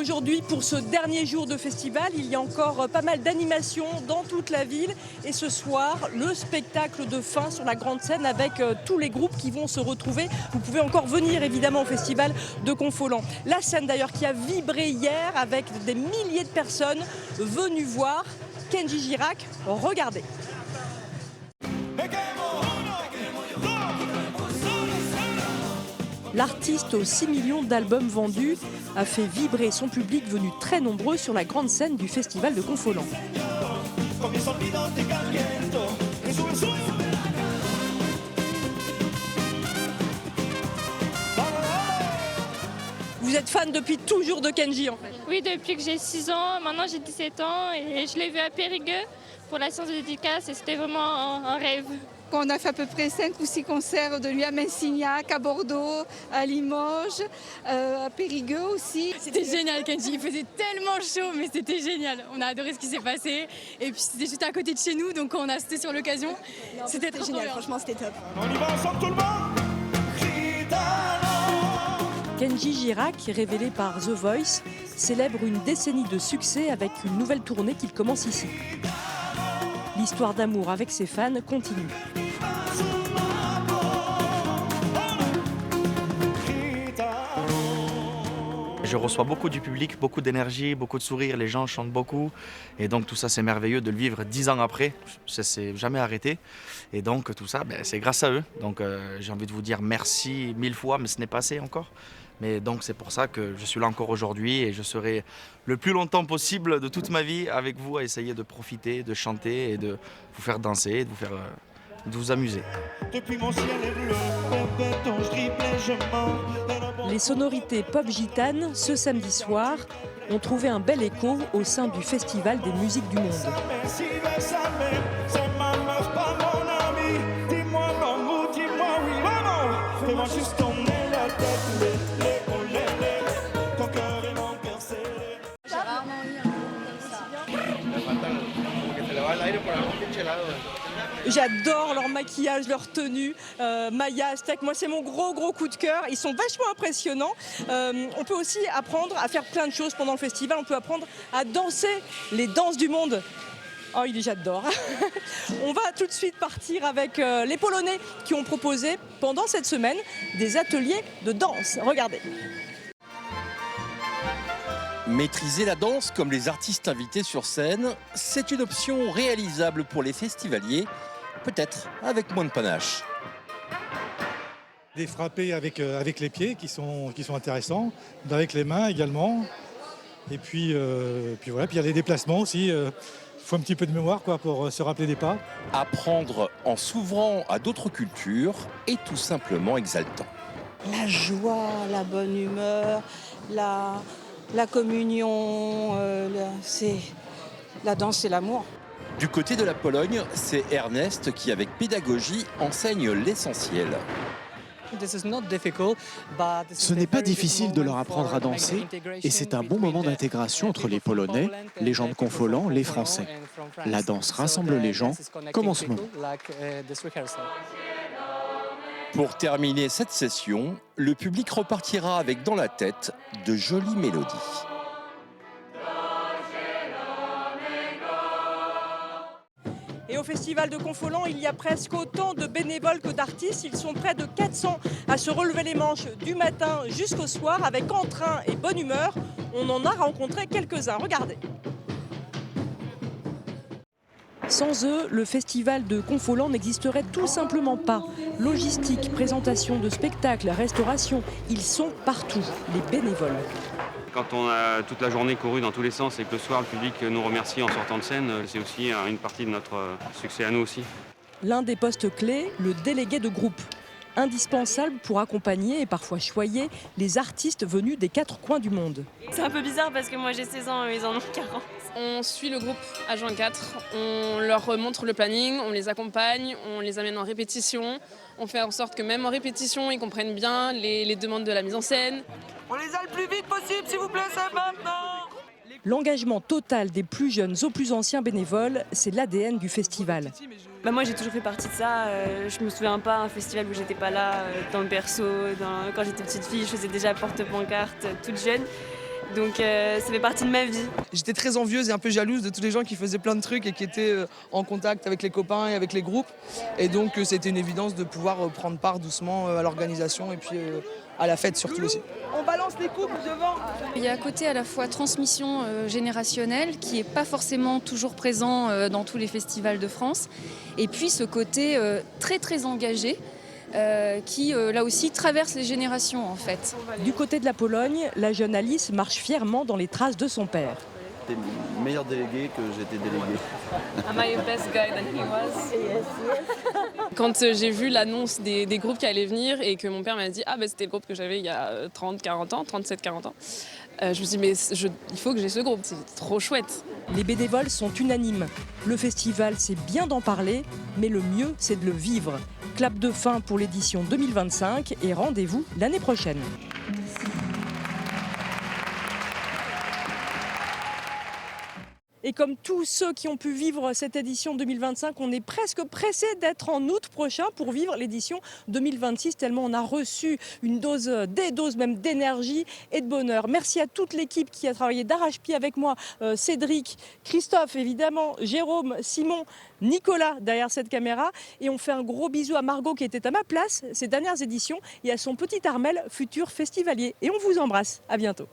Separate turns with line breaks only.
Aujourd'hui, pour ce dernier jour de festival, il y a encore pas mal d'animations dans toute la ville. Et ce soir, le spectacle de fin sur la grande scène avec tous les groupes qui vont se retrouver. Vous pouvez encore venir évidemment au festival de Confolens. La scène d'ailleurs qui a vibré hier avec des milliers de personnes venues voir Kenji Girac. Regardez. L'artiste aux 6 millions d'albums vendus a fait vibrer son public venu très nombreux sur la grande scène du festival de Confolens. Vous êtes fan depuis toujours de Kenji en fait?
Oui, depuis que j'ai 6 ans, maintenant j'ai 17 ans et je l'ai vu à Périgueux pour la séance de dédicace et c'était vraiment un rêve.
On a fait à peu près 5 ou 6 concerts de lui à Messignac, à Bordeaux, à Limoges, à Périgueux aussi.
C'était génial Kenji, il faisait tellement chaud mais c'était génial. On a adoré ce qui s'est passé et puis c'était juste à côté de chez nous donc on a sauté sur l'occasion. C'était très génial, franchement c'était top.
On y va ensemble tout le monde.
Kenji Girac, révélé par The Voice, célèbre une décennie de succès avec une nouvelle tournée qu'il commence ici. L'histoire d'amour avec ses fans continue.
Je reçois beaucoup du public, beaucoup d'énergie, beaucoup de sourires, les gens chantent beaucoup. Et donc tout ça, c'est merveilleux de le vivre 10 ans après. Ça s'est jamais arrêté. Et donc tout ça, c'est grâce à eux. Donc j'ai envie de vous dire merci 1000 fois, mais ce n'est pas assez encore. Mais donc c'est pour ça que je suis là encore aujourd'hui et je serai le plus longtemps possible de toute ma vie avec vous à essayer de profiter, de chanter et de vous faire danser, de vous amuser.
Depuis mon ciel est bleu, dont je dribble et je mens.
Les sonorités pop gitanes, ce samedi soir, ont trouvé un bel écho au sein du Festival des musiques du monde.
C'est ma meuf, pas mon ami. Dis-moi non ou dis-moi oui, maman. Fais-moi juste tourner la tête, ton cœur et mon cœur scellé.
J'ai rarement eu un moment comme ça.
J'adore leur maquillage, leur tenue, Maya, Aztec, moi c'est mon gros coup de cœur. Ils sont vachement impressionnants. On peut aussi apprendre à faire plein de choses pendant le festival. On peut apprendre à danser les danses du monde. Oh, j'adore. On va tout de suite partir avec les Polonais qui ont proposé pendant cette semaine des ateliers de danse. Regardez.
Maîtriser la danse comme les artistes invités sur scène, c'est une option réalisable pour les festivaliers, peut-être avec moins de panache.
Des frappés avec les pieds qui sont intéressants, avec les mains également. Et puis voilà, puis il y a les déplacements aussi. Il faut un petit peu de mémoire pour se rappeler des pas.
Apprendre en s'ouvrant à d'autres cultures est tout simplement exaltant.
La joie, la bonne humeur, la communion, la danse, c'est l'amour.
Du côté de la Pologne, c'est Ernest qui, avec pédagogie, enseigne l'essentiel.
Ce n'est pas difficile de leur apprendre à danser et c'est un bon moment d'intégration entre les Polonais, les gens de Confolens, les Français. La danse rassemble les gens, comme en ce moment.
Pour terminer cette session, le public repartira avec dans la tête de jolies mélodies.
Et au festival de Confolens, il y a presque autant de bénévoles que d'artistes. Ils sont près de 400 à se relever les manches du matin jusqu'au soir avec entrain et bonne humeur. On en a rencontré quelques-uns. Regardez. Sans eux, le festival de Confolens n'existerait tout simplement pas. Logistique, présentation de spectacles, restauration, ils sont partout, les bénévoles.
Quand on a toute la journée couru dans tous les sens et que le soir le public nous remercie en sortant de scène, c'est aussi une partie de notre succès à nous aussi.
L'un des postes clés, le délégué de groupe. Indispensable pour accompagner et parfois choyer les artistes venus des 4 coins du monde.
C'est un peu bizarre parce que moi j'ai 16 ans et ils en ont 40.
On suit le groupe H24, on leur montre le planning, on les accompagne, on les amène en répétition. On fait en sorte que même en répétition, ils comprennent bien les demandes de la mise en scène.
On les a le plus vite possible, s'il vous plaît, c'est maintenant.
L'engagement total des plus jeunes aux plus anciens bénévoles, c'est l'ADN du festival.
Moi j'ai toujours fait partie de ça, je me souviens pas un festival où j'étais pas là dans le berceau, quand j'étais petite fille je faisais déjà porte-pancarte toute jeune
Donc ça fait partie de ma vie.
J'étais très envieuse et un peu jalouse de tous les gens qui faisaient plein de trucs et qui étaient en contact avec les copains et avec les groupes. Et donc c'était une évidence de pouvoir prendre part doucement à l'organisation et puis à la fête surtout aussi.
On balance les coupes devant.
Il y a un côté à la fois transmission générationnelle qui n'est pas forcément toujours présent dans tous les festivals de France. Et puis ce côté très très engagé qui là aussi traverse les générations en fait.
Du côté de la Pologne, la jeune Alice marche fièrement dans les traces de son père.
T'es le meilleur délégué que j'étais délégué.
Am I a best guy than he was? Quand j'ai vu l'annonce des groupes qui allaient venir et que mon père m'a dit c'était le groupe que j'avais il y a 30-40 ans, 37-40 ans, je me suis dit il faut que j'ai ce groupe, c'est trop chouette.
Les bénévoles sont unanimes. Le festival, c'est bien d'en parler, mais le mieux, c'est de le vivre. Clap de fin pour l'édition 2025 et rendez-vous l'année prochaine. Et comme tous ceux qui ont pu vivre cette édition 2025, on est presque pressé d'être en août prochain pour vivre l'édition 2026, tellement on a reçu des doses même d'énergie et de bonheur. Merci à toute l'équipe qui a travaillé d'arrache-pied avec moi, Cédric, Christophe évidemment, Jérôme, Simon, Nicolas derrière cette caméra. Et on fait un gros bisou à Margot qui était à ma place ces dernières éditions et à son petit Armel, futur festivalier. Et on vous embrasse, à bientôt.